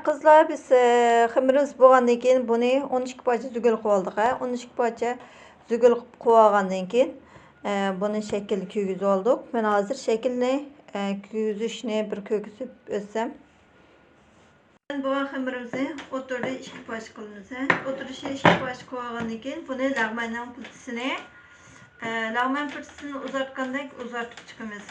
Kızlar biz xəmirimiz bolğandan keyin bunu 12 parça zügül qılıb aldıq. 12 parça zügül qılıb alğandan keyin bunu şəkilli kögüzüb aldıq. Mən hazır şəkilli kögüzüşünü bir kögüzüb ötsəm. Bu xəmirimizi oturda 2 parça qılımız. Oturuşu 2 parça qılıb alğandan keyin bunu lağmanın pırtısını lağman pırtısını uzatqandan uzatıb çıxımız.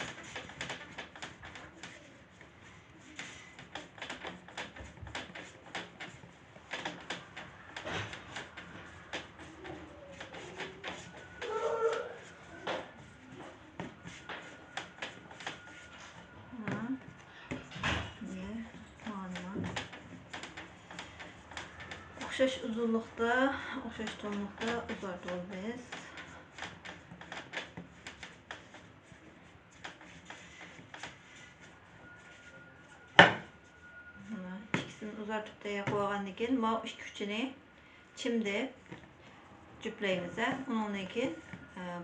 Oxşaş uzunluqda, oxşaş tonluqda uzatılır. İkisini uzatıb da qoyğandan keyin bu iki üçünü çimdi cüpləyimiz. Onunla keyin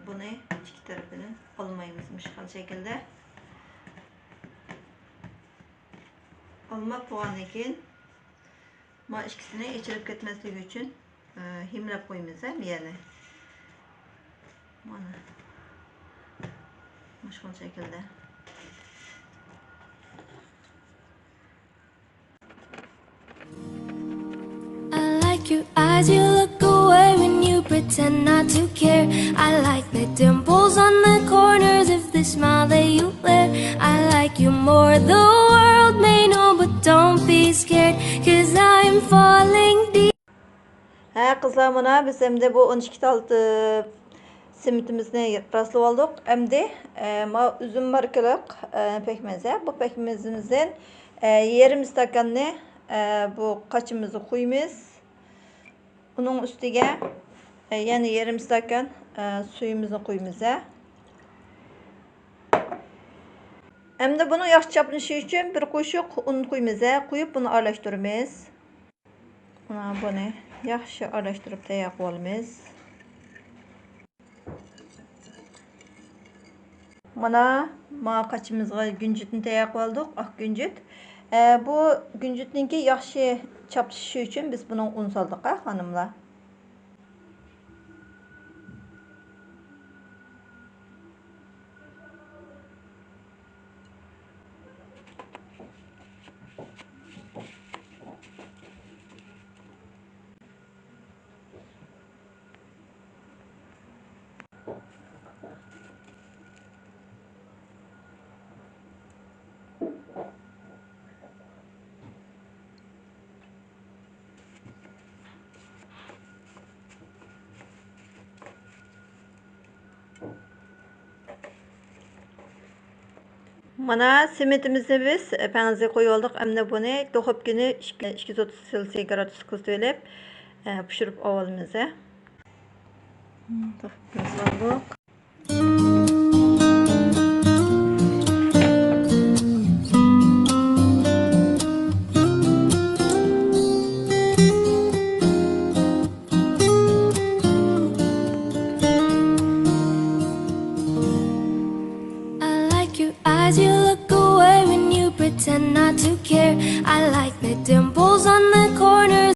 bunu iki tərəfindən almayımız müşxal şəkildə. Almaq qoyğandan keyin bu ikisini içirib ketməslik üçün himləb qoyumuz yəni. Mana müşxal şəkildə. Your eyes, you look away when you pretend not to care. I like the dimples on the corners of the smile that you wear. I like you more, the world may know, but don't be scared, 'cause I'm falling deep. Kızlar mana biz hem bu 12 taltı simitimizni rastlab oldik. Endi üzüm markalık pekmez. Bu pekmezimizden yarım stakanını bu kaçımızı koyumuz. Bunun üstüge yani yarım stakan suyumuzu koyumuz. Endi bunu yaxşı çaplışı için bir koşuk un koyumuz. Koyup bunu aralashtiramiz. Bunu yaxşı aralashtirib tayyor qilamiz. Mana kaçımızga güncütni tayyor qildik, oq güncüt. Bu güncütninki yaxşı çaplışı için biz bunu un saldık hanımlar. Mana simitimizni biz panizga qo'yib oldik. Endi buni to'qib kuni 230 Selsiy gradus qizdirib pishirib olamiz. You look away when you pretend not to care. I like